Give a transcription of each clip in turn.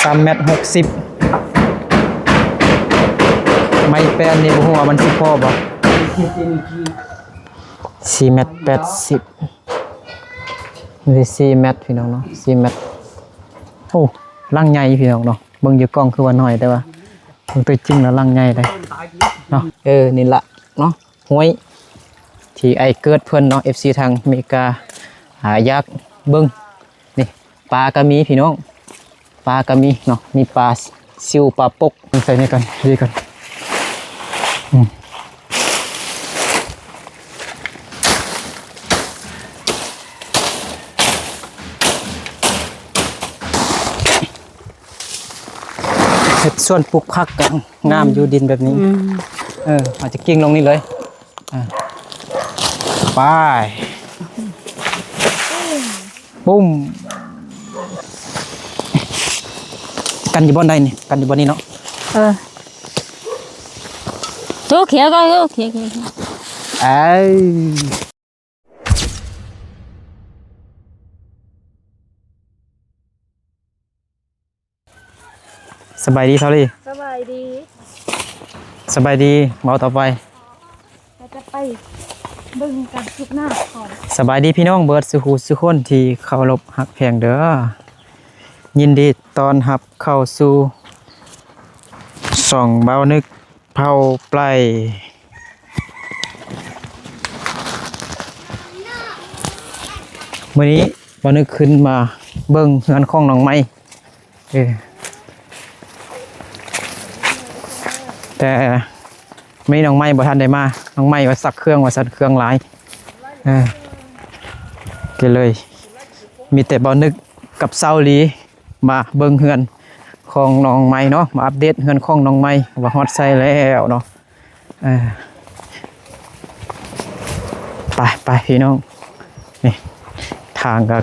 3 เมตร 60ไม้แป้นนี่บ่ฮู้ว่ามันสิพอบ่4 เมตร 80นี่4 เมตรพี่น้องเนาะ4 เมตรโอ้ลังใหญ่พี่น้องเนาะเบิ่งอยู่กล้องคือว่าน้อยแต่ว่าเบิ่งตัวจริงแล้วลังใหญ่เลยเนาะนี่ล่ะเนาะห้วยที่ไอ้เกิดเพิ่นเนาะ FC ทางอเมริกาหายากเบิ่งนี่ปลาก็มีพี่น้องปลาก็มีเนาะมีปลาซิวปลาปกใส่นี่ก่อนดีก่อนเห็ดส่วนปลูกผักกันงามอยู่ดินแบบนี้อาจจะกิ้งลงนี่เลยไปปุ้มกันอยู่บนใดนี่กันอยู่บนนี้เนาะตัวเขียวก็เขียวสบายดีเท่าไหร่สบายดีสบายดีเมาต่อไปเราจะไปเบิ่งกันทุกหน้าก่อนสบายดีพี่น้องเบิร์ดสุขุสุขคนที่เคารพหักแพงเด้อยินดีตอนรับเข้าสู่ส่องเบานึกเผาปลายมื้อนี้เบานึกขึ้นมาเบิ่งเฮือนของน้องไม้แต่ไม่น้องไม้บ่ทันได้มาน้องไม้ว่าสักเครื่องว่าสั่นเครื่องหลายก็เลยมีแต่เบานึกกับเซาหลีมาเบิ่งเฮือนของน้องไม้เนาะมาอัปเดตเฮือนของน้องไม้ว่าฮอดไซแล้วเนาะไปพี่น้องนี่ทางก็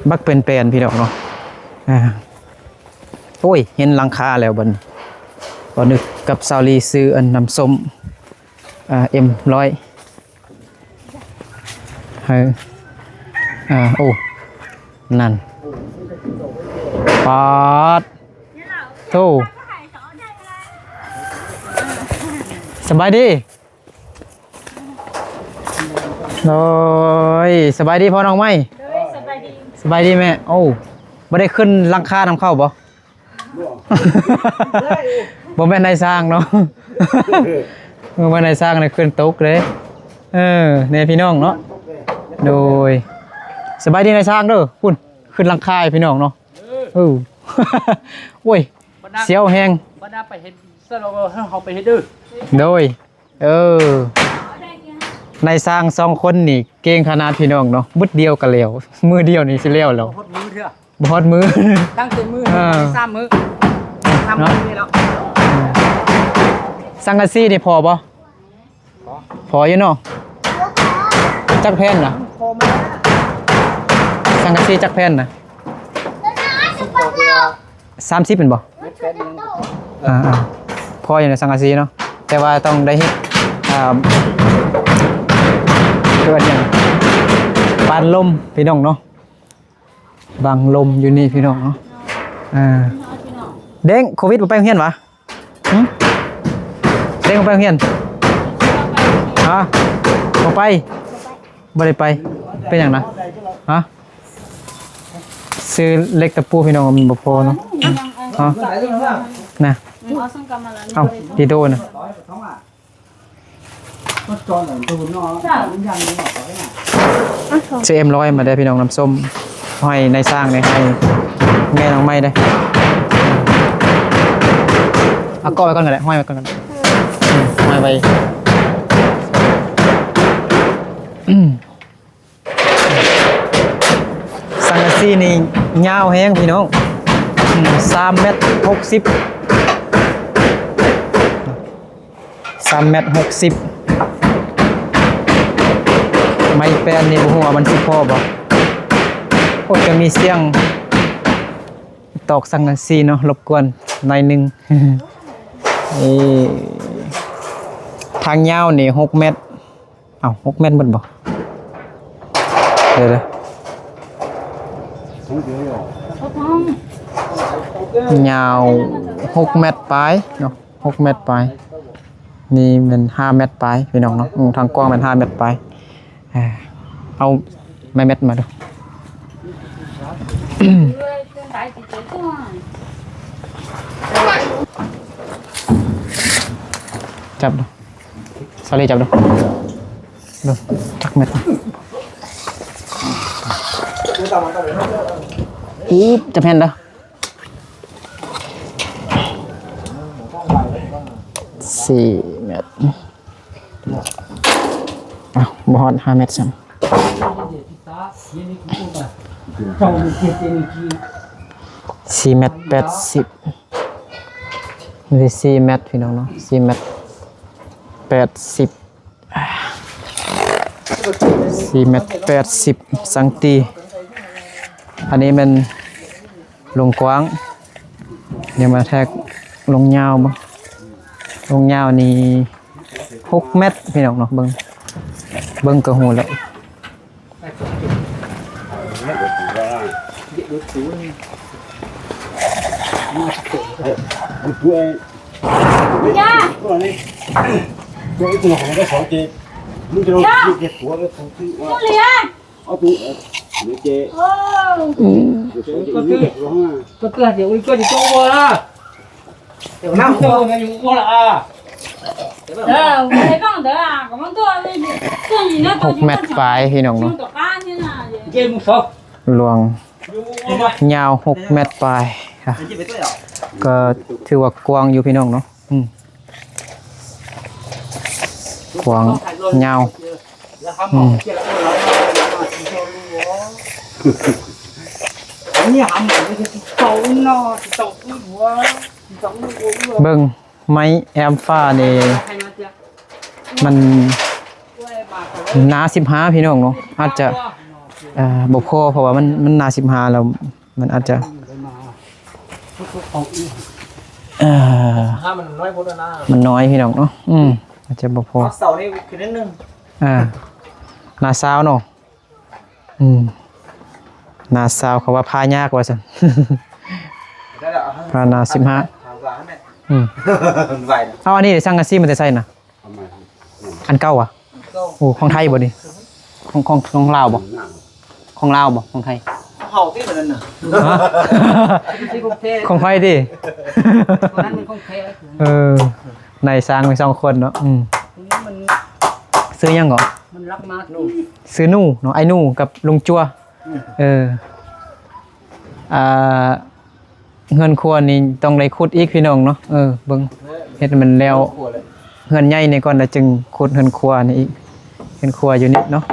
บักเป็นแปลนพี่น้องเนาะโอ้ยเห็นหลังคาแล้วบ่นึกกับซาลีซื้ออันน้ำส้มM100โอ้นั่นปาดโธ่สบายดีโอ้ยสบายดีพ่อน้องไหมสบายดีแม่โอ้ไม่ได้ขึ้นหลังคานำเข้าบ่บ่แม่นนายสร้างเนาะบ่แม่นนายสร้างเลยขึ้นตกเลยเนี่ยพี่น้องเนาะโดยสบายดีนายสร้างเด้อคุณขึ้นหลังคาพี่น้องเนาะโอ้ยเสียวแห้งบ่ได้ไปเฮ็ดซะเราเฮาไปเฮ็ดเด้อโดยนายสร้าง2คนนี่เก่งขนาดพี่น้องเนาะบึดเดียวก็แล้วมือเดียวนี่สิแล้วแล้วฮอดมือเด้อบ่ฮอดมือตั้งแต่มือ3มื้อ3มื้อนี่แล้วสังกะสีนี่พอบ่พออยู่เนาะจักแผ่นน่ะพอมาสังกะสีจักแผ่นน่ะ30เป็นบ่พออยู่ในสังกะสีเนาะแต่ว่าต้องได้เฮ็ดเกิดอย่างปานลมพี่น้องเนาะบังลมอยู่นี่พี่น้องเนาะเด้งโควิดบ่ไปโรงเรียนวะเด้งบ่ไปโรงเรียนบ่ไปบ่ได้ไปเป็นหยังนะซื้อเล็กตะปูพี่น้องมันบ่พอเนาะนะเอาดีโดนะซื้อM100มาได้พี่น้องน้ำส้มให้ในสร้างให้แม่น้องไม้ได้เอาก้อไว้ก่อนก็ได้ห้อยไว้ก่อนกันห้อยไว้สังกะสีนี่ยาวแห้งพี่น้อง3 เมตร 60ไม้แป้นนี่บ่ฮู้ว่ามันสิพอบ่โอ้จะมีเสียงตอกสังกะสีเนาะรบกวนหน่อยนึงทางยาวนี่6 เมตร6 เมตรหมดบ่เดี๋ยว ยาว6 เมตรปลายเนาะ6 เมตรปลายนี่มัน5 เมตรปลายพี่น้องเนาะทางกว้างมัน5 เมตรปลายเอาไม้เม็ดมาดู จับดูสลีจับดูดูจักเม็ดจะเห็นเด้อ4 เมตรบอด5 เมตรซ้ำ4 เมตร 80นี่4 เมตรพี่น้องเนาะ4 เมตร 80 4 เมตร 80 สังตีอันนี้มันลงกว้างเดี๋ยวมาแทกลงยาวบ้างลงยาวนี่6 เมตรพี่น้องเนาะเบิ่งกระหูแล้วก็เกิดเดี๋ยวก็จะโตละเดี๋ยวน้ำโตไงอยู่ก็ละ6 เมตรปลายพี่น้องเนาะเกมสอง ลวงยาว6 เมตรปลายก็ถือว่ากว้างอยู่พี่น้องเนาะกว้างยาวนี่หำมันจะโตเนาะโตหัวเบิ่งไม้แอมฟ้านี่มันหนา15พี่น้องเนาะอาจจะบ่พอเพราะว่ามันหนา15แล้วมันอาจจะมันน้อยพอแล้วนะมันน้อยพี่น้องเนาะอาจจะบ่พอเสานี่คือนิดนึงหนาซาวเนาะหนาซาวเขาว่าพายากว่าซั่นพาหนา15เอาอันนี้สั่งกันซี่มันจะใส่น่ะอันเก่าอ่ะโอ้ของไทยบ่นี่ของลาวบ่ของลาวบ่ของไทยเฮาที่เหมือนนั่นน่ะของไทยดินั้นมันของแท้ในสร้างมี2 คนเนาะมันซื้อยังเหรอมันรักมากนู่ซื้อนู่เนาะไอ้นู่กับลุงจัวเงินครัวนี่ต้องได้ขุดอีกพี่น้องเนาะเบิ่งเฮ็ดมันแล้วเฮือนใหญ่นี่ก่อนแล้วจึงขุดเฮือนครัวนี่อีกเฮือนครัวอยู่นี่เนาะ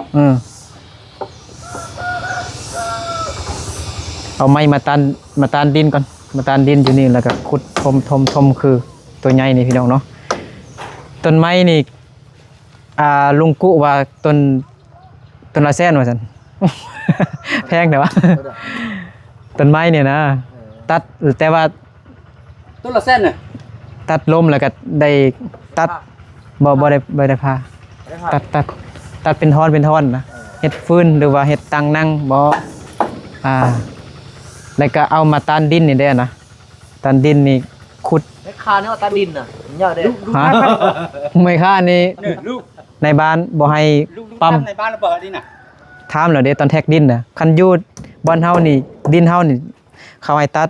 เอาไม้มาตันดินก่อนมาตันดินอยู่นี่แล้วก็ขุดทมคือตัวใหญ่นี่พี่น้องเนาะต้นไม้นี่ลุงกุว่าต้นละแสนว่าซั่น แพงแต่ว่าต้นไม้เนี่ยนะตัดแต่ว่าต้นละเส้นน่ะตัดล้มแล้วก็ได้ตัดบ่ได้พาตัดเป็นท่อนนะเฮ็ดฟืนหรือว่าเฮ็ดตังนั่งบ่แล้วก็เอามาตันดินนี่ได้นะตันดินนี่ขุดไม่ค่าเนี่ยตันดินน่ะยอดเด้ไม่ค่านี่ในบ้านบ่ให้ปั๊มในบ้านระเบิดนี่น่ะถามแล้วเด้ตอนแท็กดินน่ะคันอยู่บ้านเฮานี่ดินเฮานี่เขาให้ตัด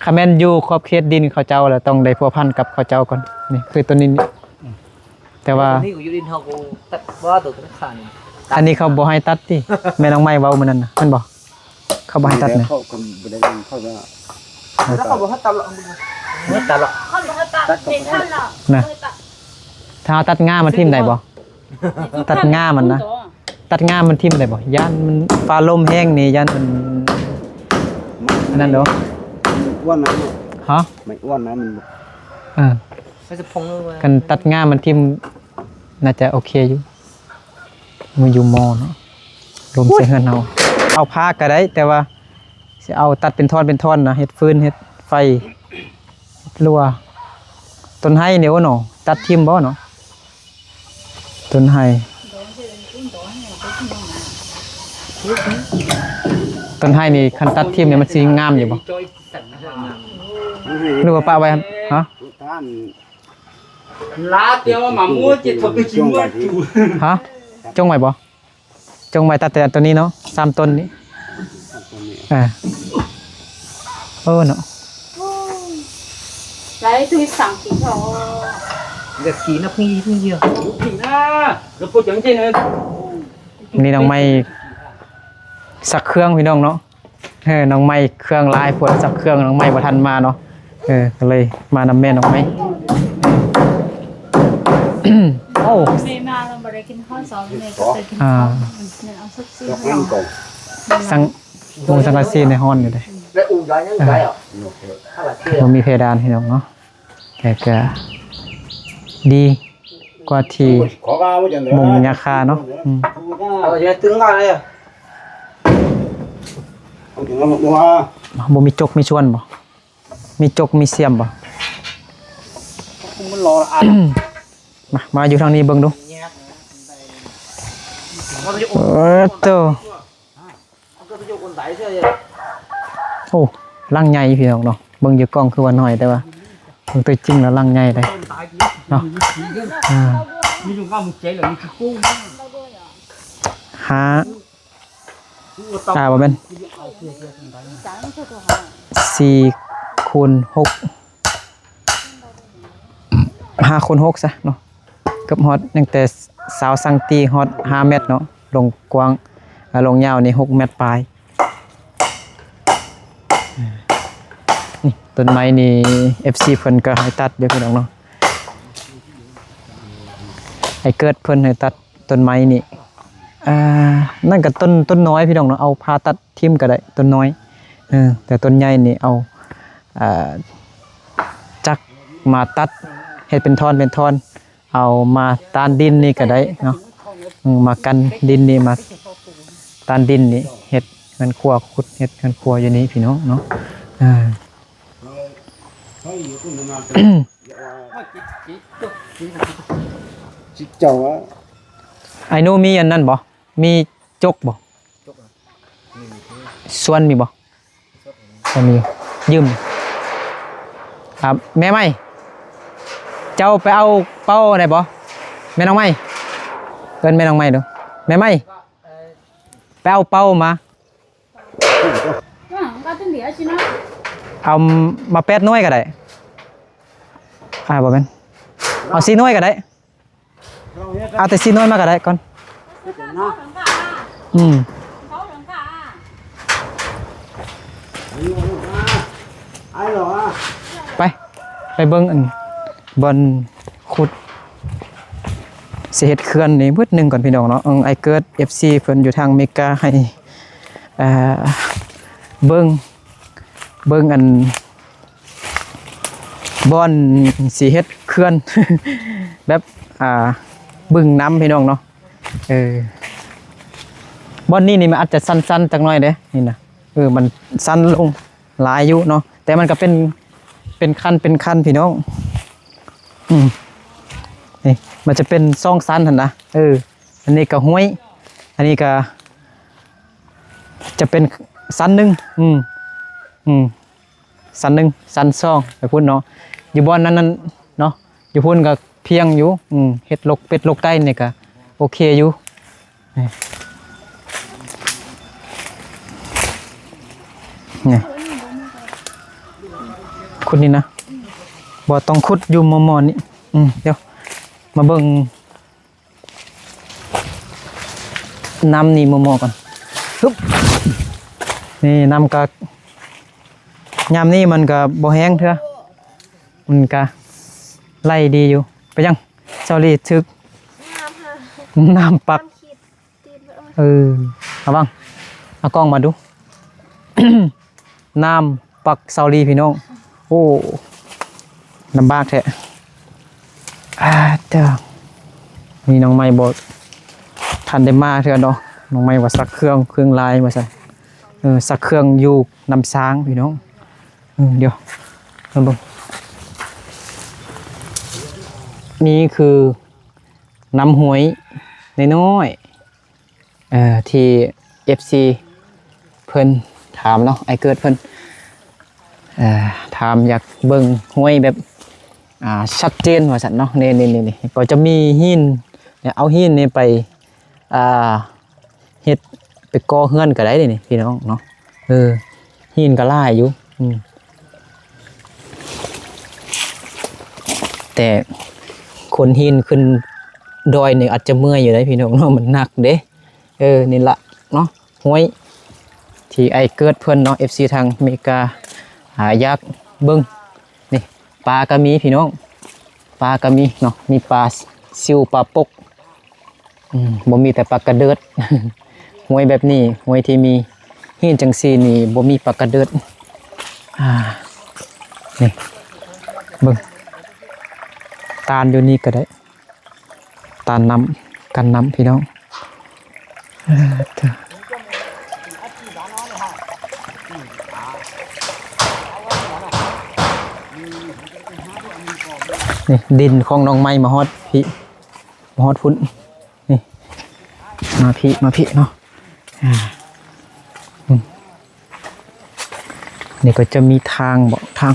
คาแม่นอยู่ขอบเขตดินเขาเจ้าแล้วต้องได้พัวพันกับเขาเจ้าก่อนนี่คือตัวนี้แต่ว่านี่อยู่ดินเฮากูตัดว่าตัวนี้ขานี่อันนี้เขาบ่ให้ตัดติแม่น้องไม้เว้ามื้อนั้นน่ะแม่นบ่เขาบ่ให้ตัดนะเขาก็บ่ได้เขาก็แล้วเขาบ่ให้ตัดหรอกบ่ตัดหรอกเขาบ่ให้ตัดเป็นขั้นหรอกนะถ้าตัดง่ามันทิ่มได้บ่ตัดง่ามันนะตัดง่ามันทิ่มได้บ่ย่านมันฟ้าลมแห้งนี่ย่านมันนั่นเด้ออ้วนนะฮะไม่อ้วนนะมันไม่จะพงเลยกันตัดง่ามันทิ่มน่าจะโอเคอยู่มันอยู่มอเนาะลมใส่เฮือนเอาผ้าก็ได้แต่ว่าสิเอาตัดเป็นท่อนนะเฮ็ดฟืนเฮ็ดไฟรั่วต้นไห้เดี๋ยวเนาะตัดทิ่มบ่เนาะต้นไห้ ต้นไห้นี่คันตัดทิ่มเนี่ยมันสิงามอยู่บ่หรือว่าป้าไว้ฮะ lá tiêu mà mua chỉ thuộc cái chim mua chủ ฮะจงไว้บ่จงไว้ตัดแต่ตัวนี้เนาะ3ต้นนี้เนาะ Đấy tôi sẵn chỉ cho được khí nó không nhiều khí na nó có chẳng trên nữa นี่น้องไม้สักเครื่องพี่น้องเนาะน้องไม้เครื่องลายปวดสักเครื่องน้องไม้บ่ทันมาเนาะก็เลยมานำแม่น้องไม้ โอ้ mẹ mà là bà đấy kinh hoa gió mẹ có thể kinh hoa nên ông sắp xếp lòng สังวงสังกะสีในห้อนอยู่เลย để uống gió những cái à hay là kia มันมีเพดานพี่น้องเนาะแต่ก็ดีกว่าที่ khó vào với chẳng มุงยาคาเนาะ giờ tướng vào đây à không chỉ là một hoa บ่มีจกมีชวนบ่มีจกมีเสียมบ่ không có lo ăn มาอยู่ทางนี้เบิ่งดูโต có cái con tái thôi โอ้ลังใหญ่พี่น้องเนาะเบิ่งอยู่กล้องคือว่าน้อยแต่ว่าเบิ่งตัวจริงแล้วลังใหญ่เลยเนาะ như chúng ta một chế là như cái cung หาบ่แม่น4 คูณ 6 5 คูณ 6ซะเนาะเกือบฮอดตั้งแต่20 ซังตีฮอด5 เมตรเนาะลงกว้างลงยาวนี่6 เมตรปลายนี่ต้นไม้นี่ FC เพิ่นก็ให้ตัดเด้อพี่น้องเนาะให้เกิดเพิ่นให้ตัดต้นไม้นี่นั่นก็ต้นน้อยพี่น้องเนาะเอาพาตัดทิ่มก็ได้ต้นน้อยแต่ต้นใหญ่นี่เอาจักมาตัดเฮ็ดเป็นท่อนเอามาตานดินนี่ก็ได้เนาะมากันดินนี่มาตานดินนี่เฮ็ดเงินครัวขุดเฮ็ดเงินครัวอยู่นี้พี่น้องเนาะchích chầu á ไอ้หนูมีอันนั้นบ่มีจกบ่ส่วนมีบ่บ่มียืมครับแม่ไม้เจ้าไปเอาเป้าได้บ่แม่น้องไม้เอิ้นแม่น้องไม้เด้อแม่ไม้ไปเอาเป้ามา có tên đĩa chứ nó เอามา8 หน่วยก็ได้บ่แม่นเอา4 หน่วยก็ได้เอาแต่4 หน่วยมาก็ได้ก่อน có đường cả ai rồi á ไปเบิ่งอันบอนขุดสิเฮ็ดเขื่อนนี่มื้อนึงก่อนพี่น้องเนาะไอ้เกิด FC เพิ่นอยู่ทางอเมริกาให้เบิ่งอันบอนสิเฮ็ดเขื่อน แบบบึงน้ำพี่น้องเนาะบอนนี่มันอาจจะสั้นๆจักหน่อยเด้นี่นะมันสั้นลงหลายอยู่เนาะแต่มันก็เป็นขั้นพี่น้องนี่มันจะเป็นซ่องสั้นหั่นนะอันนี้ก็ห้วยอันนี้ก็จะเป็นสั้นหนึงสั้นหนึงสั้นซ่องไปพูดเนาะอยู่บอนนั้นเนาะอยู่พูดก็เพียงอยู่เฮ็ดลกเป็ดลกไก่นี่ก็โอเคอยู่นี่ขุดนี่นะบ่ต้องขุดอยู่มอนี่เดี๋ยวมาเบิ่งน้ำนี่มอก่อนฮึบนี่น้ำก็ยามนี้มันก็บ่แห้งเถอะมันก็ไล่ดีอยู่ไปยังเจ้าลีทึกน้ำปักเอาบ้างเอากล้องมาดู น้ำปักเซาลีพี่น้องโอ้ลำบากแท้เด้อนี่น้องไม้บอกทันได้มาเถอะเนาะน้องไม้ว่าสักเครื่องลายมาใส่สักเครื่องอยู่นำช้างพี่น้องเดี๋ยวมาเบิ่งนี่คือน้ำหวยน้อยๆที่ FC เพิ่น ถามเนาะไอ้เกิดเพิ่นถามอยากเบิ่งห้วยแบบชัดเจนว่าซั่นเนาะนี่ก็จะมีหินเนี่ยเอาหินนี่ไปเฮ็ดไปก่อเฮือนก็ได้นี่พี่น้องเนาะหินก็หลายอยู่แต่คนหินขึ้นดอยนี่อาจจะเมื่อยอยู่ได้พี่น้องเนาะมันหนักเด้นี่ละเนาะห้วยที่ไอ้เกิดเพิ่นเนาะ FC ทางอเมริกาอยากเบิ่งนี่ปลาก็มีพี่น้องปลาก็มีเนาะมีปลาซิวปลาปกบ่มีแต่ปลากระเดิด ห้วยแบบนี้ห้วยที่มีหินจังซี่นี่บ่มีปลากระเดิดนี่เบิ่งตาลอยู่นี่ก็ได้ตาลน้ำกันน้ำพี่น้องนี่ดินของน้องไม้มาฮอดพี่มาฮอดพุ่นนี่มาพี่เนาะนี่ก็จะมีทางบอกทาง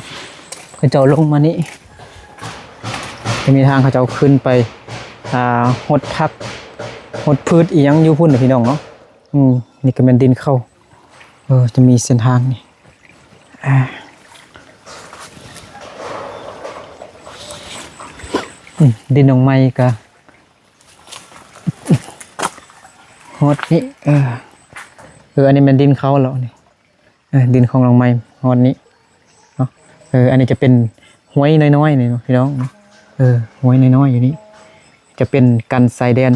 เขาจะลงมานี่จะมีทางเขาจะขึ้นไปหดพักหดพืชอีกยังอยู่พุ่นนะพี่น้องเนาะนี่ก็เป็นดินเข้าจะมีเส้นทางนี่ดินน้องไม้ก็ฮอดนี่อันนี้มันดินเขาแล้วนี่ดินของน้องไม้ฮอดนี้เนาะอันนี้จะเป็นห้วยน้อยๆนี่พี่น้องห้วยน้อยๆอยู่นี่จะเป็นกันสายแดน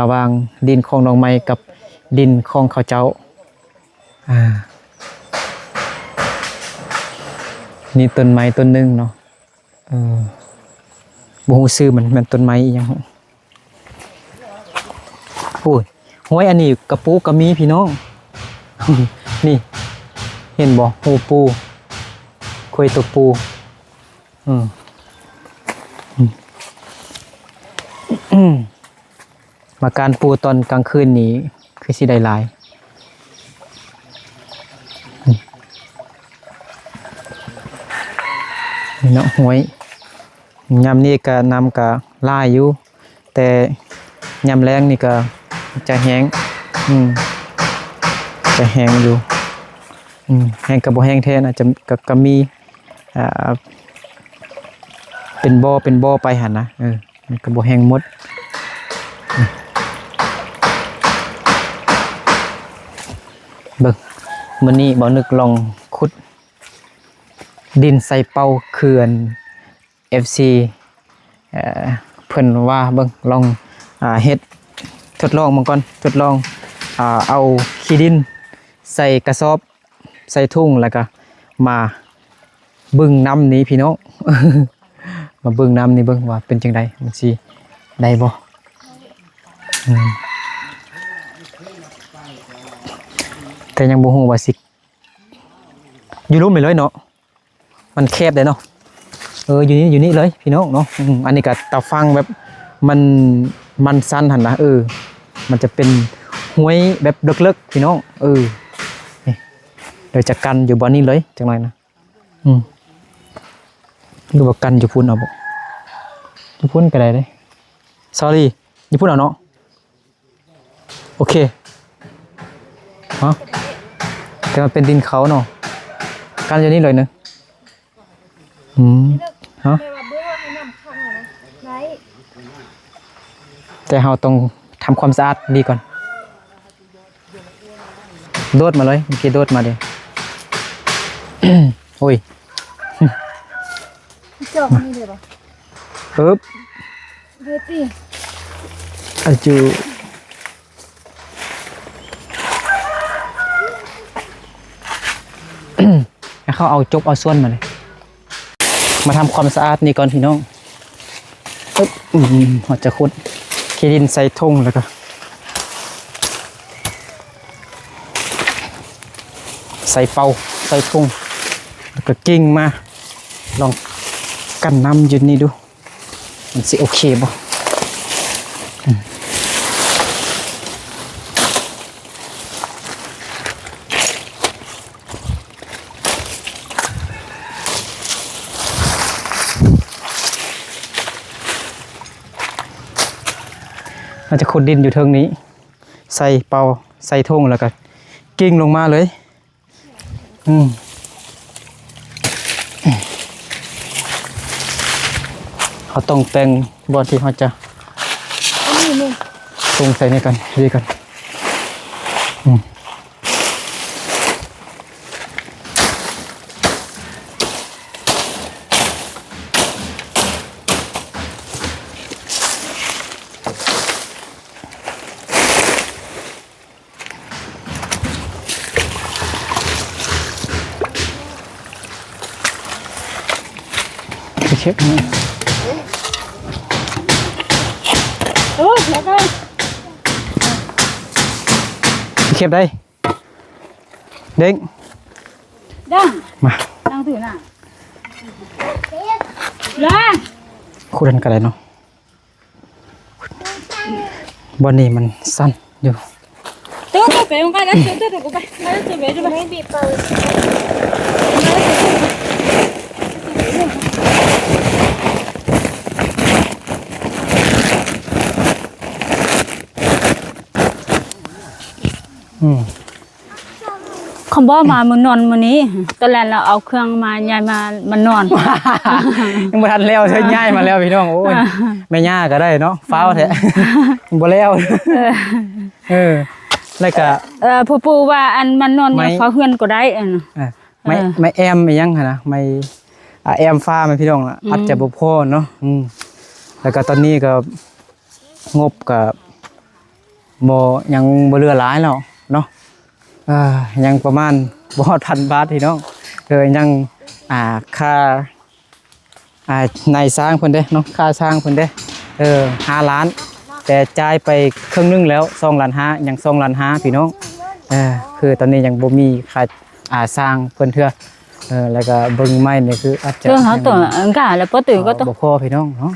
ระหว่างดินของน้องไม้กับดินของเขาเจ้านี่ต้นไม้ต้นนึงเนาะบ่ฮู้ชื่อมันต้นไม้อีหยังโอ้ยห้วยอันนี้กระปูกระมีพี่น้อง นี่เห็นบ่หูปูคุยตัวปูมาการปูตอนกลางคืนนี้คือสิได้หลายนี่เนาะห้วยยามนี้ก็น้ำก็หลายอยู่แต่ยามแล้งนี่ก็จะแห้งจะแห้งอยู่แห้งกับบ่แห้งแท้นะจะก็มีเป็นบ่อไปหั่นนะมันก็บ่แห้งหมดเบิ่งมื้อนี้บ่นึกลองขุดดินใส่เป้าเขื่อน FC เพิ่นว่าเบิ่งลองเฮ็ดทดลองมันก่อนทดลองเอาขี้ดินใส่กระสอบใส่ทุ่งแล้วก็มาบึ้งน้ำนี้พี่น้อง มาบึ้งน้ำนี้เบิ่งว่าเป็นจังไดมันสิได้บ่แต่ยังบ่ฮู้ว่าสิอยู่รูปนี่เลยเนาะมันแคบเลยเนาะอยู่นี่เลยพี่น้องเนาะอันนี้ก็ตาฟังแบบมันสั้นหั่นนะมันจะเป็นห้วยแบบเลิกๆพี่น้องนี่เดี๋ยวจะกันอยู่บ่อนี้เลยจังไรนะดูว่ากันอยู่พุ่นเอาบ่อยู่พุ่นก็ได้เด้ sorry อยู่พุ่นเอาเนาะโอเคแต่มันเป็นดินเขาเนาะกันอยู่นี่เลยนะแต่เราต้องทำความสะอาดดีก่อนโดดมาเลยเมื่อกี้โดดมาดิ โอ้ยจอกนี่เลยป่ะเฮ้ยตีอาจูให้เขาเอาจกเอาส่วนมาเลยมาทำความสะอาดนี่ก่อนพี่น้องเราจะขุดขี้ดินใส่ทุ่งแล้วก็ใส่เป่าใส่ทุ่งแล้วก็กิ้งมาลองกันน้ำอยู่นี่ดูมันสิโอเคบ่ มันจะขุดดินอยู่เทิงนี้ใส่เป่าใส่ทุ่งแล้วก็กิ้งลงมาเลยเขาต้องแปลงบอนที่เขาจะตรงใส่นี่กันดีกันเช็คนี่ แล้วก็ เช็คได้เด้ง ดัง มา ดังถือน่ะแล้ว คู่กันกันเลยเนาะบอนนี้มันสั้นอยู่ ตัวก็ไปมันก็ได้ตัวก็ไปไม่ได้ตัวไปจะไปบีบเปิดคำว่ามามันนอนวันนี้ตอนแรกเราเอาเครื่องมายายมันนอน ยังบ่ทันแล้วเธอง่ายมาแล้วพี่น้องโอ้ยแม่ย่าก็ได้เนาะฟ้าวแท้บ่แล้วแล้วก็ผู้ปูว่าอันมันนอนเนี่ยฟ้าเฮือนก็ได้ไม่แอมอีหยังหั่นนะไม่แอมฟ้ามันพี่น้องอาจจะบ่พอเนาะแล้วก็ตอนนี้ก็งบก็บ่ยังบ่เหลือหลายแล้วเนาะยังประมาณบ่ฮอด 1,000 บาทพี่น้องยังค่านายสร้างเพิ่นเด้เนาะค่าสร้างเพิ่นเด้5 ล้านแต่จ่ายไปครึ่งนึงแล้ว2.5 ล้านยัง2.5 ล้านพี่น้องคือตอนนี้ยังบ่มีค่าสร้างเพิ่นเทื่อแล้วก็เบิ่งไม้นี่คืออาจจะเฮาตัวกะแล้วบ่ตื่นก็ต้องบ่พอพี่น้องเนาะ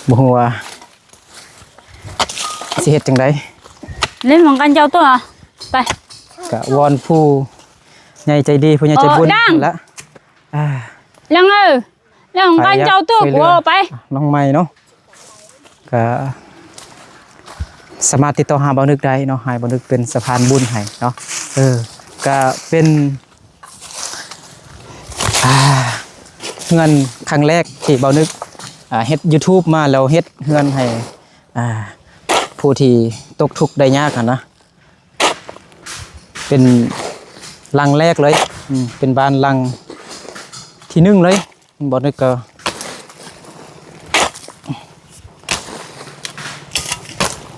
บ่ฮู้ว่าสิเฮ็ดจังได๋เล่นของกันเจ้าตัวไปก็วอนผู้ใหญ่ใจดีผู้ใหญ่ใจบุญแล้วยังเรื่องของกันเจ้าตัวกูไปน้องใหม่เนาะก็สามารถติดต่อหาบ่าวนึกได้เนาะให้บ่าวนึกเป็นสะพานบุญให้เนาะก็เป็นเงินครั้งแรกที่บ่าวนึกเฮ็ด YouTube มาแล้วเฮ็ดเงินให้ผู้ที่ตกทุกข์ได้ยากนะเป็นลังแรกเลยเป็นบ้านลังที่1เลยบ่นึกก็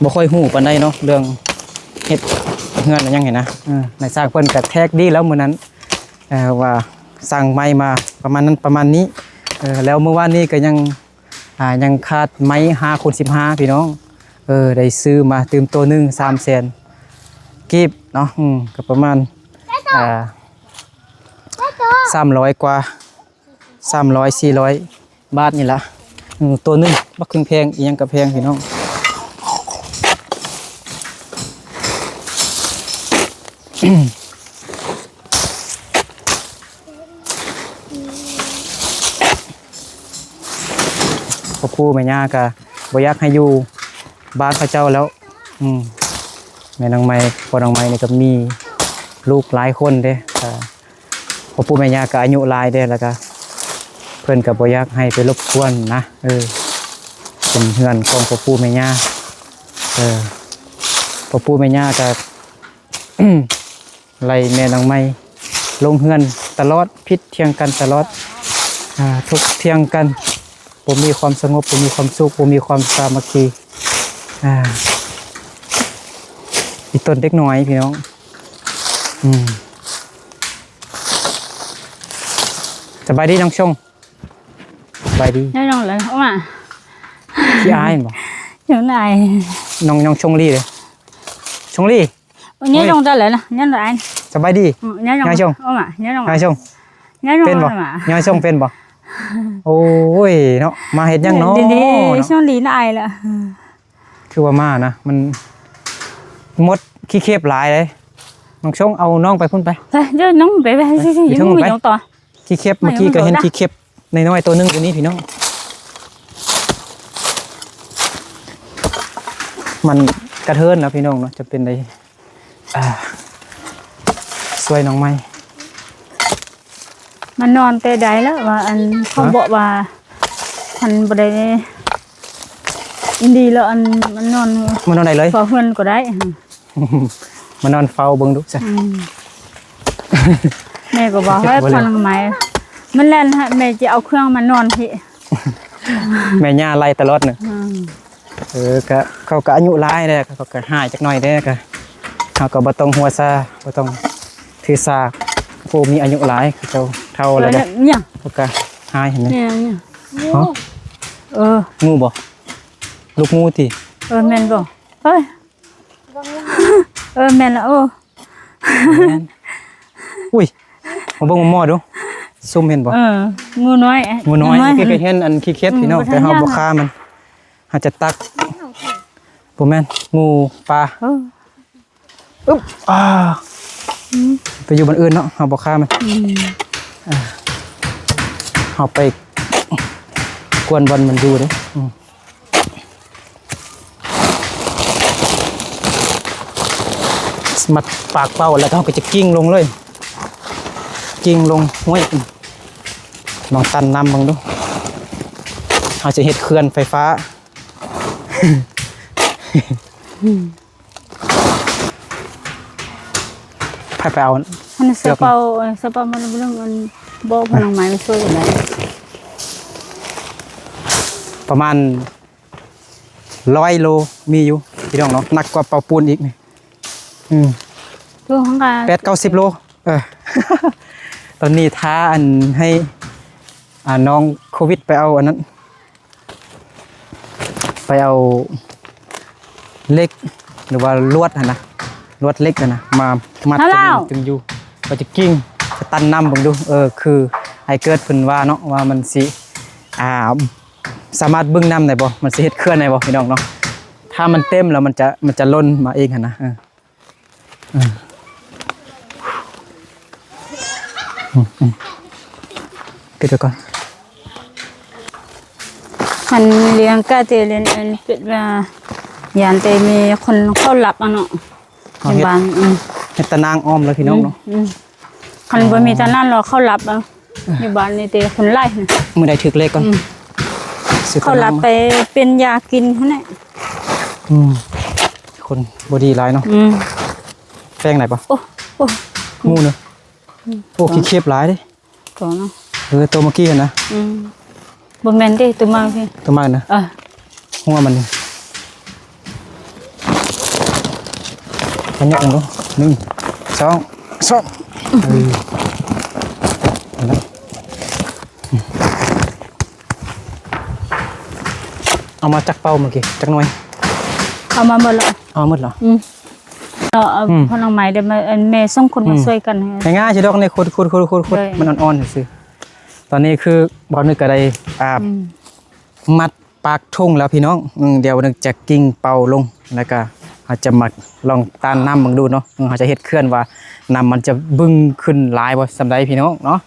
บ่ค่อยฮู้ปานใดเนาะเรื่องเฮ็ดเฮือนยังไงนะนายสร้างเพิ่นก็แท็กดีแล้วมื้อนั้นว่าสั่งไม้มาประมาณนั้นประมาณนี้แล้วเมื่อวานนี้ก็ยังขาดไม้5x15พี่น้องได้ซื้อมาเติมตัวนึง300,000กีบเนาะก็ประมาณ300 กว่า300-400 บาทนี่ละตัวนึงบักครึ่งแพงอีหยังก็แพงพี่น้องพ่อปู่แม่ย่าก็บ่อยากให้อยู่บ้านพระเจ้าแล้วแม่นางไม้พ่อนางไม้นี่ก็มีลูกหลายคนเด้พ่อปู่แม่ย่าก็อายุหลายเด้แล้วก็เพิ่นก็บ่อยากให้ไปรบกวนนะเป็นเฮือนของพ่อปู่แม่ย่าพ่อปู่แม่ย่าก็ไล่แม่นางไม้ลงเฮือนตลอดพิษเที่ยงกันตลอดทุกเที่ยงกันบ่มีความสงบบ่มีความสุขบ่มีความสามัคคีอีต้นเด็กน้อยพี่น้องสบายดีน้องชงสบายดีน้องเลยเอามาพี่อายบ่อยู่ไหนน้องชงลี่เลยชงลี่nhớ trong ta lại nè nhớ lại anh สบายดีnhớ trong chồng ôm ạ nhớ trong ยายชง nhớ trong เป็นบ่ยายชงเป็นบ่โอ้ยเนาะมาเฮ็ดยังเนาะ đi sao lý lại là คือว่ามานะมันมดขี้เข็บหลายเลยน้องชงเอาน้องไปพุ่นไป thôi chứ nóng về về những người trong to ขี้เข็บเมื่อกี้ก็เห็นขี้เข็บน้อยๆตัวนึงตัวนี้พี่น้อง มันกระเทินนะพี่น้องเนาะจะเป็นได้สวยน้องไม้ มันนอนแต่ใดแล้วว่าอันเขาบอกว่ามันบ่ได้ดีแล้วอันมันนอน มันนอนไหนเลย พอเฮือนก็ได้ มันนอนเฝ้าเบิ่งดูจ้ะ แม่ก็บอกให้พลังไม้มันแล่นฮะแม่จะเอาเครื่องมานอนพี่ แม่ย่าไล่ตลอดน่ะก็เขาก็อายุหลายเด้อเขาก็หายจักหน่อยเด้อก็เขาก็บ่ต้องหัวซาบ่ต้องถือสาผู้มีอายุหลายเขาเจ้าเท่าแล้วเด้อ เนี่ย เขาก็หายเห็นไหม เนี่ย ฮะ งูบ่ลูกงูติ แม่นบ่เฮ้ยแม่นละอุ้ยมาเบิ่งหม้อดูซุ่มเห็นบ่ งูน้อย งูน้อยเคยเห็นอันขี้เข็ดพี่น้องแต่เฮาบ่ฆ่ามันเฮาจะตักบ่แม่นงูปลาอึ๊บไปอยู่บนอื่นเนาะเฮาบ่ฆ่ามันเฮาไปกวนบอลมันอยู่เด้มัดปากเป้าแล้วก็เฮาก็จะกิ้งลงเลยกิ้งลงห้วยลองตันน้ำบังดูเราจะเห็ดเขื่อนไฟฟ้าไปเอา อันสเปามันเรื่องมันบ่พลังไม้ไม่ช่วยอะไร ประมาณ100 โลมีอยู่พี่น้องเนาะหนักกว่าเป่าปูนอีกนี่ตัวของการ 8-90 โลตอนนี้ท้าอันให้น้องโควิดไปเอาอันนั้นไปเอาเล็กหรือว่าลวดนะลวดเล็กนะมามัดจึงอยู่ก็จะกิ้งจะตันน้ำบังดูคือไอเกิดเพิ่นว่าเนาะว่ามันสิสามารถบึ้งน้ำได้บ่มันสิเฮ็ดเคลื่อนได้บ่พี่น้องเนาะถ้ามันเต็มแล้วมันจะล้นมาเองนะปิดไว้ก่อนมันเลี้ยงกาเตเรียนปิดว่ายานเตมีคนเข้าหลับอ่ะเนาะในบ้านเฮ็ดตะนางอ้อมแล้วพี่น้องเนาะคันบ่มีตะนั่นรอเข้าหลับอ่ะอยู่บ้านนี่เตคนไล่น่ะมื้อใดถึกเลขก่อนเข้าหลับไปเป็นยากินเท่านั้นคนบ่ดีหลายเนาะแป้งไหนปะงูเนาะโอ้ขี้เข็บหลายเด้ก็เนาะตัวเมื่อกี้นะบ่แม่นเด้ตัวมาพี่ตัวมานะหัวมันยกลงดู1 2 3เอามาจักเป้าเมื่อกี้จักหน่อยเอามาหมดแล้วเอาหมดเหรอพลังไม้เดี๋ยวมาแม่ส่งคนมาช่วยกันง่ายๆใช่ดอกในขุดมันอ่อนๆซื่อตอนนี้คือบอลนึกก็ได้มัดปากทุ่งแล้วพี่น้องเดี๋ยวนึกจะกิ้งเป่าลงแล้วก็อาจจะมาลองตานน้ำบังดูเนาะเขาจะเฮ็ดเคลื่อนว่าน้ำมันจะบึ้งขึ้นหลายบ่สำใดพี่น้องเนาะ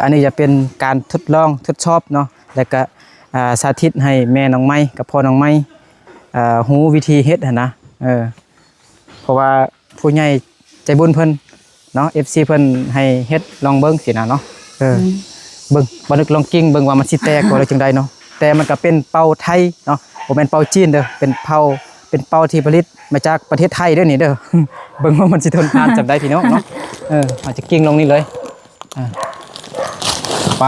อันนี้จะเป็นการทดลองทดสอบเนาะแล้วก็สาธิตให้แม่น้องไม้กับพ่อน้องไม้ฮู้วิธีเฮ็ดนะเพราะว่าผู้ใหญ่ใจบุญเพิ่นเนาะ FC เพิ่นให้เฮ็ดลองเบิ่งสินะเนาะเบิ่งบ่นึกลองกิ้งเบิ่งว่ามันสิแตกบ่ได้จังได๋เนาะแต่มันก็เป็นเป่าไทยเนาะบ่แม่นเป่าจีนเด้อเป็นเป่าที่ผลิตมาจากประเทศไทยเด้อนี่เด้อเบิ่งว่ามันสิทนทานจังได๋พี่น้องเนาะอาจจะกิ้งลงนี่เลยไป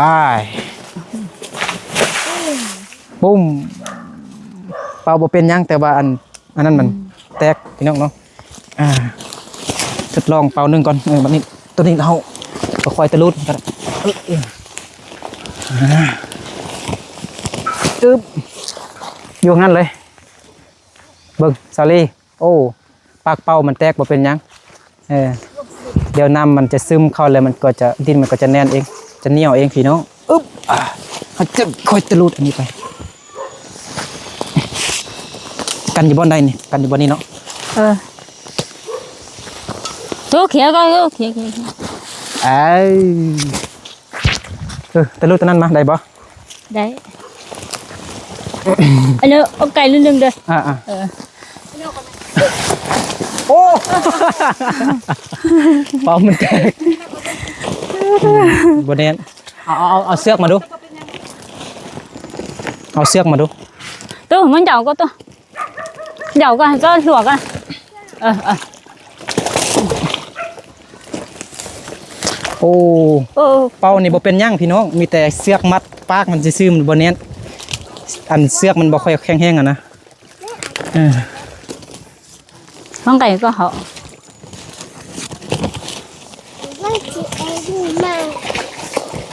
ปุ้มเป่าบ่เป็นหยังแต่ว่าอันนั้นมันแตกพี่น้องเนาะทดลองเป่า1ก่อนบัดนี้ตัวนี้เราค่อยตะลุดกันอยู่งั้นเลยเบิ่งซาลี่โอ้ปากเป่ามันแตกบ่เป็นหยังเดี๋ยวน้ำมันจะซึมเข้าแล้วมันก็จะดินมันก็จะแน่นเองจะเหนียวเองพี่น้องเขาจะค่อยตะลุดอันนี้ไปกันอยู่บนใดนี่กันอยู่บนนี้เนาะตัวเขียวก็เขียวตะลุดตัวนั้นมาได้บ่ได้อันนี้เอาไก่นิดนึงเด้อ โอ้ เป่ามันแตกบนเนี้ยเอาเสือกมาดูเอาเสือกมาดู tôi muốn giàu có tôi giàu có cho luộc àโอ้เป่านี่บ่เป็นหยังพี่น้องมีแต่เสือกมัดปากมันซื่อๆมันบนเนี้ยอันเสือกมันบ่ค่อยแข็งแรงอ่ะนะ con cày có họ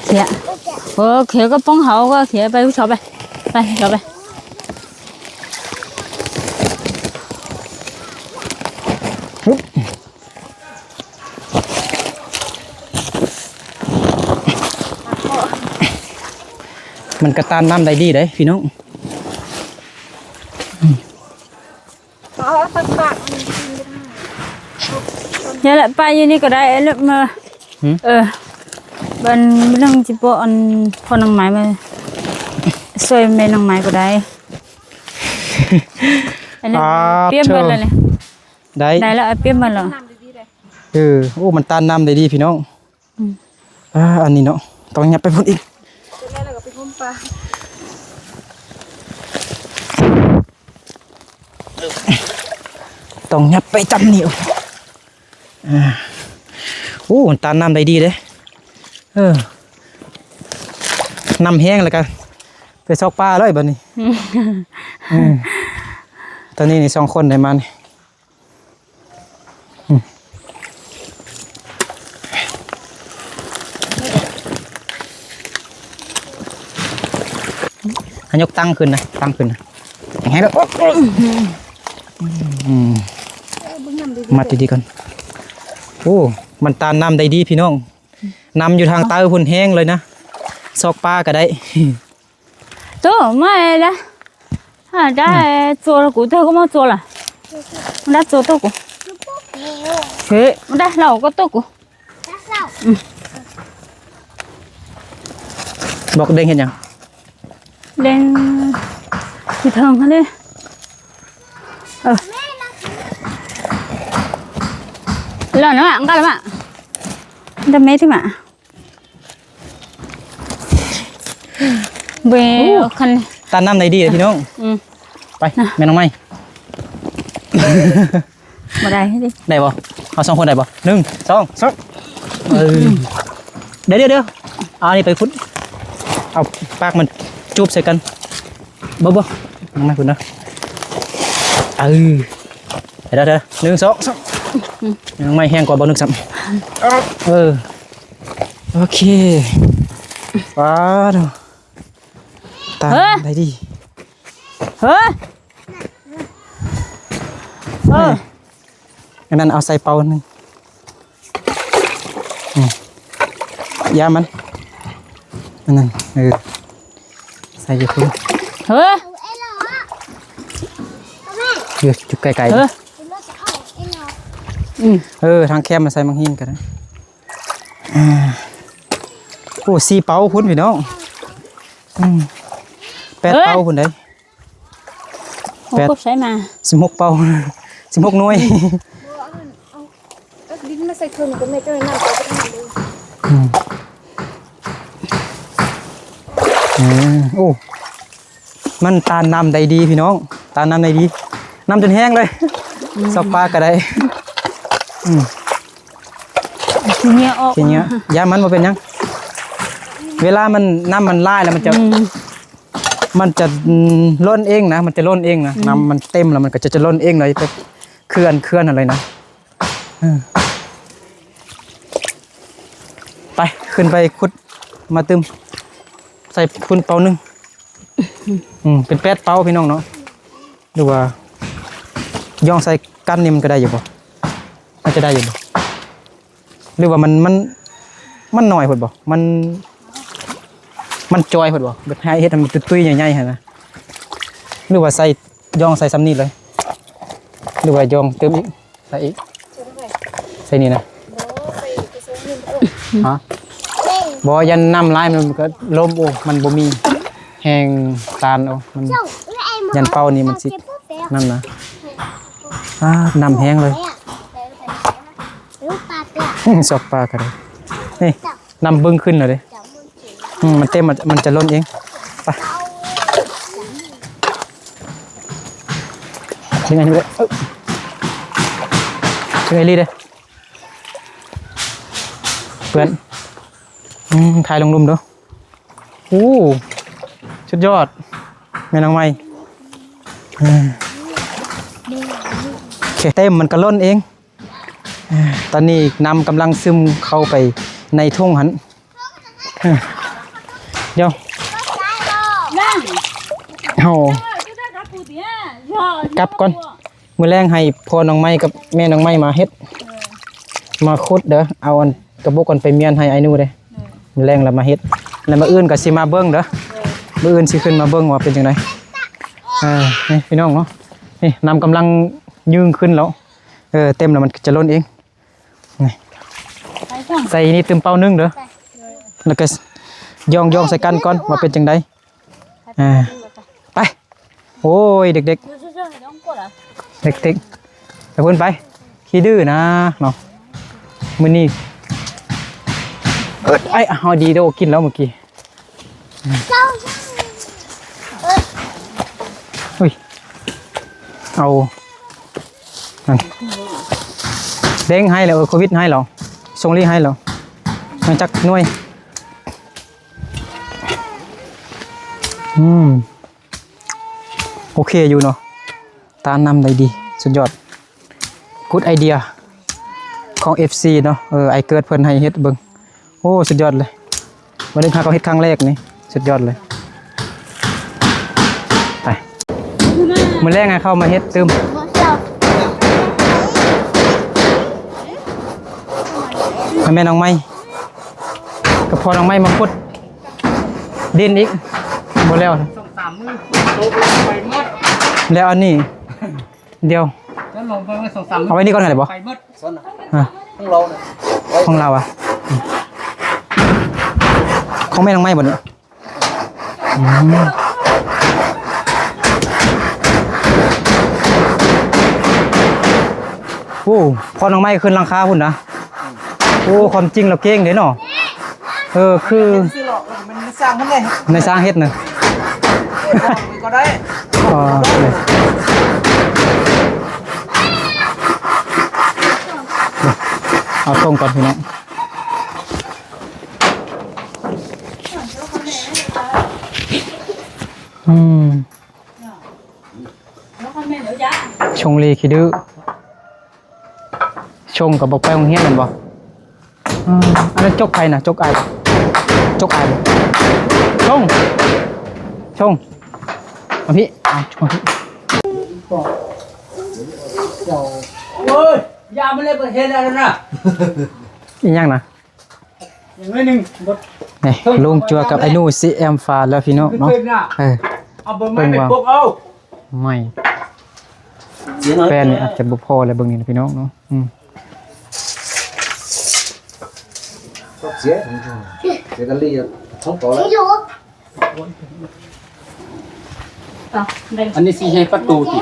khía khía có bông hậu có khía bay cho bay bay cho bay มันกระตานน้ำได้ดีเด้พี่น้อง giờ lại bay như này có đây lúc mà bên lưng chỉ bộ ăn con năng máy mà xoay mấy năng máy có đây piêm bên này ได้ đây là piêm bên rồi โอ้มันตานน้ำได้ดีพี่น้องอันนี้เนาะต้องยับไปพุ่นอีกต้องยับไปจำเหนียวโอ้มันตานน้ำได้ดีเด้น้ำแห้งแล้วกันไปซอกปลาเลยบัดนี้ตอนนี้นี่2 คนได้มานี่ยกตั้งขึ้นนะตั้งขึ้นนะอย่างไรแล้วมัดดีๆก่อนโอ้มันตานน้ำได้ดีพี่น้องน้ำอยู่ทางใต้หุ่นแห้งเลยนะซอกปลาก็ได้ tôi mai đó đã做了骨头cũng mau 做了 đã 做豆骨 thế đã lâu có豆骨 บอกเด้งเห็นยัง lên thì thường hơn đi lần nữa bạn các bạn đâm mấy thế mà về khăn ตานน้ำได้ดีเลยพี่น้องไปแม่น้องไม้ vào đây hết đi ได้บ่เอา2 คนได้บ่1 2 3เดี๋ยวเอานี่ไปพุดเอาปากมันจูบใส่กันบ่น้องไม้คุณนะเดี๋ยว1 2 3น้องไม้แห้งกว่าบ่นึกซ้ำโอเคว้าวตาได้ดีอันนั้นเอาใส่เป่าหนึ่งยามันอันนั้นใส่อยู่คุณอยู่จุดไกลๆทางแคมมาใส่มังหินกันนะโอ้4 เป่าคุณพี่น้อง8 เป่าคุณได้8 ใช้มา 16 เป่า16 หน่วยดิ้นมาใส่เครื่องก็ไม่เจอน้ำไปก็ทำเลยโอ้มันตานน้ำได้ดีพี่น้องตานน้ำได้ดีน้ำจนแห้งเลยซอกปลาก็ได้ทีเนี้ยยามันมาเป็นยังเวลามันน้ำมันไล่แล้วมันจะล้นเองนะมันจะล้นเองนะน้ำมันเต็มแล้วมันก็จะล้นเองเลยไปเคลื่อนอะไรนะไปขึ้นไปขุดมาตึมใส่คุณเป่าหนึ่งเป็น8 เป่าพี่น้องเนาะดูว่าย่องใส่กั้นนี่มันก็ได้อยู่ป่ะมันจะได้อยู่ป่ะหรือว่ามันหน่อยพอดบ่มันจอยพอดบ่แบบให้เฮ็ดมันตุ้ยๆใหญ่ๆหั่นนะหรือว่าใส่ย่องใส่ซ้ำนี่เลยหรือว่าย่องเติมอีกใส่อีกใส่นี่นะฮะบ่ยันน้ำลายมันก็ล้มโอ้มันบ่มีแห้งตาลโอ้มันยันเป่านี่มันสินั่นนะ น้ำแห้งเลย ลูกปลาเปียก สอกปลากันเลยนี่น้ำบึ้งขึ้นเลยมันเต็มมันจะล้นเองไปยังไงนี่เลยยังไงรีเลยเพื่อนถ่ายลงรุมดูโอ้สุดยอดแม่น้องไม้โอเคเต็มมันก็ล้นเองตอนนี้น้ำกำลังซึมเข้าไปในทุ่งหันเดี๋ยวเอากลับก่อนมื้อแรงให้พ่อน้องไม้กับแม่น้องไม้มาเฮ็ดมาขุดเด้อเอาอันกระบอกกันไปเมียนให้ไอ้นู่เด้มื้อแรงแล้วมาเฮ็ดแล้วมื้ออื่นก็สิมาเบิ่งเด้อมื้ออื่นสิขึ้นมาเบิ่งว่าเป็นจังไดนี่พี่น้องเนาะนี่น้ำกำลังยืงขึ้นแล้วเต็มแล้วมันจะล้นเองนี่ใส่นี่ตึมเป้านึงเด้อแล้วก็ย่องใส่กันก่อนว่าเป็นจังไดไปโอ้ยเด็กๆเด็กๆไปเพิ่นไปขี้ดื้อนะเนาะมื้อนี้ไอ้เฮาดีโดกินแล้วเมื่อกี้อุ้ยเอาเด้งให้แล้วโควิดให้เหรอส่งรีให้เหรอมันจักหน่วยโอเคอยู่เนาะตานำได้ดีสุดยอดกู๊ดไอเดียของ FC เนาะไอเกิดเพิ่นให้เฮ็ดเบิ่งโอ้สุดยอดเลยวันนี้เขาเฮ็ดครั้งแรกนี่สุดยอดเลยไปมื้อแรกไงเข้ามาเฮ็ดตึมแม่น้องไม้กับพ่อน้องไม้มาพุดดินอีกหมดแล้ว2-3 มื้อตกไปหมด แล้วอันนี้เดียว แล้วลงไปว่า2-3 มื้อ เอาไว้นี่ก่อนหน่อยบ่ ไปหมดซ่อนน่ะ ของเราอ่ะของแม่น้องไม้บ่เนี่ยโอ้พ่อน้องไม้ขึ้นหลังคาพุ่นนะโอ้ความจริงเราเก่งเด้เนาะคือมันสร้างมันได้ ในสร้างเฮ็ดนึง ก็ได้เอาตรงก่อนพี่น้องชงลีขี้ดื้อชงกับบอกไปโรงเรียนนั่นบ่อันนั้นจกใครน่ะจกอายบ่ชงมาพี่เอาชงพี่ โอ้ยยาไม่เลยเฮ็ดแล้วนะ อีหยังนะ อย่างน้อยนึงบ่ นี่ลุงจัวกับไอ้นู่ซีแอมฟาแล้วพี่น้องเนาะเอาบ่ไม่ไปปกเอา ไม่แฟนนี่อาจจะบ่พอแล้วเบิ่งนี่นะพี่น้องเนาะเสียกันลีท้องต่อแล้ว อันนี้สิให้ประตูติ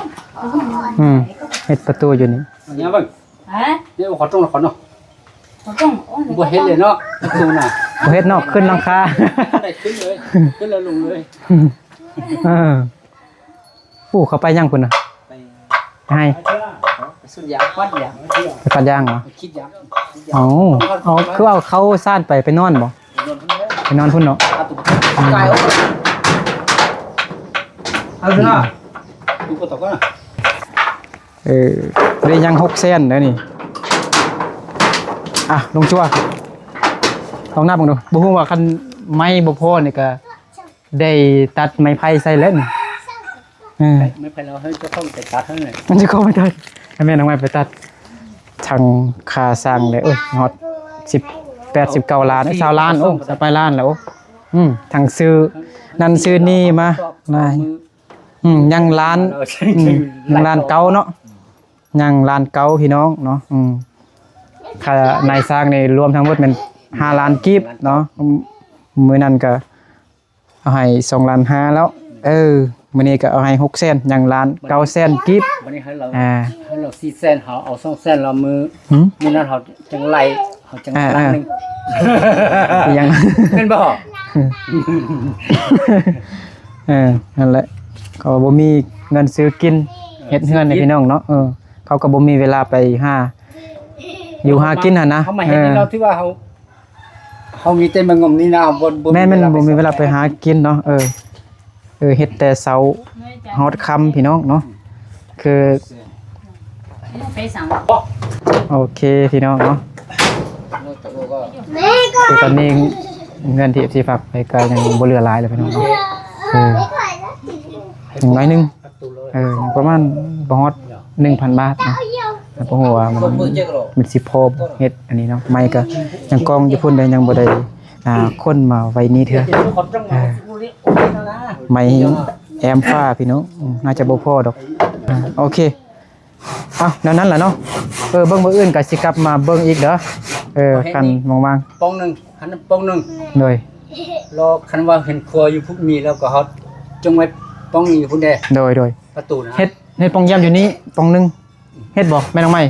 เฮ็ดประตูอยู่นี่ อันนี้เบิ่งเนี่ยขอตรงขอเนาะบ่เฮ็ดเลยเนาะประตูน่ะ บ่เฮ็ดนอกขึ้นหลังคา ได้ขึ้นเลยขึ้นแล้วลงเลย เขาไปยังพุ่นน่ะให้ สุดยางวัดยาง ไปปัดย่างเหรอ คิดยาง เอาคือเอาเขาซ่านไปนอนบ่ไปนอนพุ่นเนาะ กายเอาเถอะดูก็ตกก็ได้ยัง6เซนเด้อนี่ลงจั่วลองนับดูบ่ฮู้ว่าคันไม้บ่พอนี่ก็ได้ตัดไม้ไผ่ใส่แล้วนี่ไม่ไปเราให้เจ้าของไปตัดให้เลย มันจะเข้าไม่ได้ให้แม่น้องไม้ไปตัดทางคาสร้างเลยฮอด18-19 ล้าน20 ล้านจะไปล้านแล้วทางซื้อนั่นซื้อนี่มายังล้านยังล้านเก่าเนาะยังล้านเก่าพี่น้องเนาะค่านายสร้างนี่รวมทั้งหมดเป็น5 ล้านกีบเนาะมื้อนั้นก็เอาให้2.5 ล้านแล้ว มื้อนี้ก็เอาให้600,000ยังล้าน900,000กิบ วันนี้ให้เรา อ่า ให้เรา4เซนเขาเอา2เซนเรามือ หืม มื้อนั้นเขาจังไล่เขาจังล้านนึง ยัง เป็นบ่ นั่นแหละเขาบ่มีเงินซื้อกินเฮ็ดเฮือนให้พี่น้องเนาะเขาก็บ่มีเวลาไปหาอยู่หากินหั่นนะ เขามาเห็นนี่เราที่ว่าเขามีแต่มางมนี่นะบ่ แม่นมันบ่มีเวลาไปหากินเนาะเฮ็ดแต่เช้าฮอดค่ำพี่น้องเนาะคือ 非常 โอเคพี่น้องเนาะคือตอนนี้เงินที่ FC ฝากไปก็ยังบ่เหลือหลายเลยพี่น้องเนาะอย่างน้อยหนึงอย่างประมาณบ่ฮอด 1,000 บาทเนาะแต่บ่ฮู้ว่ามันสิพอเฮ็ดอันนี้เนาะไม่ก็ยังกองอยู่พุ่นได้ยังบ่ได้คนมาไว้นี่เถื่อไม่แอมฟ้าพี่น้องน่าจะบ่พอดอกโอเคนั่นนั่นแหละเนาะเบิ่งมื้ออื่นก็สิกลับมาเบิ่งอีกเด้อคันว่าง ปองนึงหันปองนึง ๆโดย รอคันว่าเห็นครัวอยู่พุกมีแล้วก็เฮาจงไว้ปองนี้อยู่พุ่นเด้ โดย ประตูนะ เฮ็ดปองยำอยู่นี่ปองนึงเฮ็ดบ่แม่น้องไม้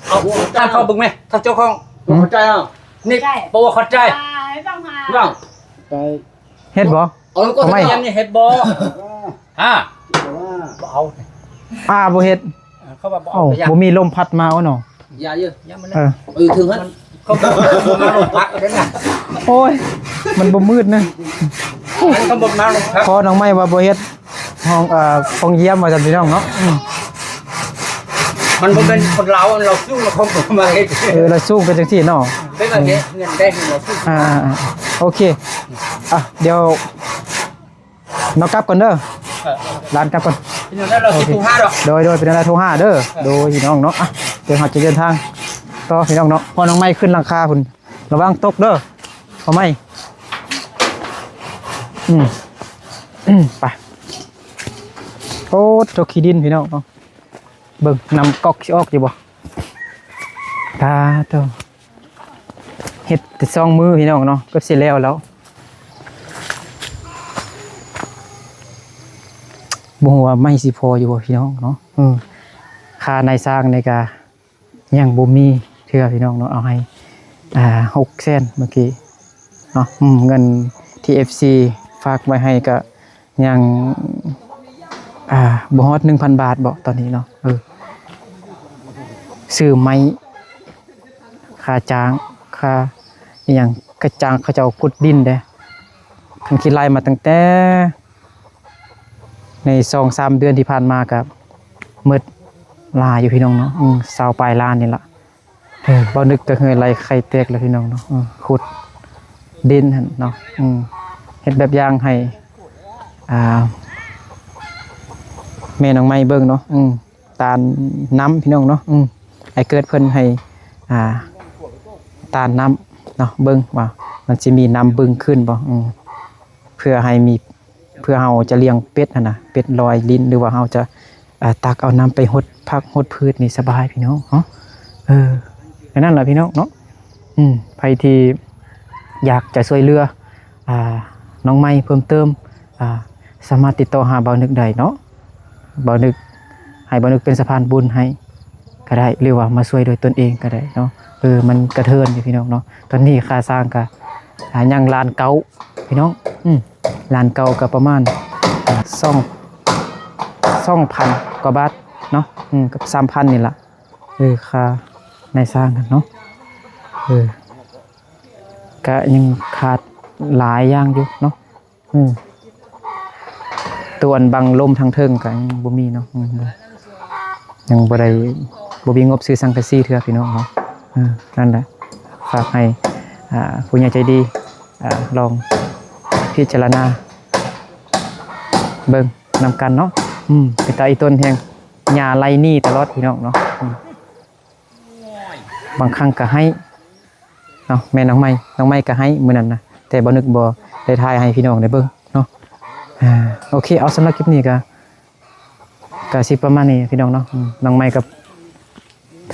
เอาท่านเข้าเบิ่งแม่ท่านเจ้าของเข้าใจอ่ะนี่บ่ว่าเข้าใจบ้างไป เฮ็ดบ่ เอาก็ทำนี่เฮ็ดบ่บ่เอา บ่เฮ็ด เขาว่าบ่เอาไปยา บ่มีลมพัดมาเอาเนาะ อย่าเยอะอย่ามัน ถึงฮะ เขาบ่มาลงพักเด้อน่ะ โอ้ยมันบ่มืดนะ เขาบ่มาลงพัก พอน้องไม้ว่าบ่เฮ็ดห้องห้องเยี่ยมว่าซั่นพี่น้องเนาะ มันบ่เป็นคนลาวเราสู้เราคงมาเฮ็ด เราสู้กันจังซี่เนาะ เป็นแบบนี้เงินได้เราสู้ โอเคเดี๋ยวมากลับก่อนเด้อร้านกลับก่อน พี่น้องได้เราสิผู้5ดอก โดยเป็นอะไรโทรหาเด้อโดยพี่น้องเนาะเดี๋ยวเราจะเดินทางต่อพี่น้องเนาะพอน้องไม้ขึ้นหลังคาพุ่นระวังตกเด้อพอไม้ไปโอ้เจ้าขี้ดินพี่น้องเนาะเบิ่งนำก๊อกสิออกอยู่บ่ตาเด้อเฮ็ดแต่2มือพี่น้องเนาะก็สิแล้วบ่ฮู้ว่าไม่สิพออยู่บ่พี่น้องเนาะค่านายสร้างในกายังบ่มีเทื่อพี่น้องเนาะเอาให้600,000เมื่อกี้เนาะเงินที่ FC ฝากไว้ให้ก็ยังบ่ฮอด 1,000 บาทบ่ตอนนี้เนาะซื้อไม้ค่าจ้างค่าอีหยังกระจ้างเขาเจ้าขุดดินเด้คันคิดไล่มาตั้งแต่ใน 2-3 เดือนที่ผ่านมากับมืดลาอยู่พี่น้องเนาะ20ปลายล้านนี่ล่ะบ่นึกก็เคยไล่ไข่แตกแล้วพี่น้องเนาะขุดดินหั่นเนาะเฮ็ดแบบอย่างให้แม่น้องไม้เบิ่งเนาะตาลน้ำพี่น้องเนาะไอ้เกิดเพิ่นให้ตาลน้ำเนาะเบิ่งว่ามันสิมีน้ำบึ้งขึ้นบ่เพื่อให้มีเพื่อเฮาจะเลี้ยงเป็ดหั่นน่ะเป็ดลอยลิ้นหรือว่าเฮาจะตักเอาน้ำไปหดผักหดพืชนี่สบายพี่น้องเนาะนั่นแหละพี่น้องเนาะใครที่อยากจะช่วยเหลือน้องไม้เพิ่มเติมสามารถติดต่อหาบ่าวนึกได้เนาะบ่าวนึกให้บ่าวนึกเป็นสะพานบุญให้ก็ได้หรือว่ามาช่วยโดยตนเองก็ได้เนาะมันกระเทินอยู่พี่น้องเนาะตอนนี้ค่าสร้างก็ยังล้านเก้าพี่น้องล้านเก้าก็ประมาณ2,000 กว่าบาทเนาะกับ 3,000 นี่ล่ะค่าในสร้างกันเนาะก็ยังขาดหลายอย่างอยู่เนาะตัวอันบังลมทางเทิงก็ยังบ่มีเนาะยังบ่ได้บ่มีงบซื้อสังกะสีเทื่อพี่น้องเนาะนั่นแหละฝากให้ผู้ใหญ่ใจดีลองพิจารณาเบิ่งนำกันเนาะเป็นตาอีต้นแห่งหญ้าไล่หนี้ตลอดพี่น้องเนาะบางครั้งก็ให้เนาะแม่น้องไม้ก็ให้มื้อนั้นนะแต่บ่นึกบ่ได้ถ่ายให้พี่น้องได้เบิ่งเนาะโอเคเอาสำหรับคลิปนี้ก็สิประมาณนี้พี่น้องเนาะน้องไม้กับ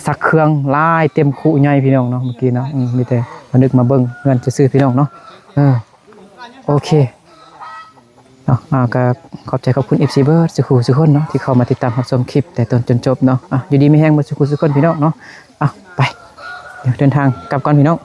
สักเครื่องลายเต็มคุใหญ่พี่น้องเนาะเมื่อกี้เนาะมีแต่บ่นึกมาเบิ่งเงินจะซื้อพี่น้องเนาะโอเค เนาะก็ขอบใจขอบคุณ FC เบิร์ดสุขุสุขคนเนาะที่เข้ามาติดตามรับชมคลิปแต่ต้นจนจบเนาะอยู่ดีไม่แห้งหมดสุขุสุขคนพี่น้องเนาะไปเดี๋ยวเดินทางกลับก่อนพี่น้อง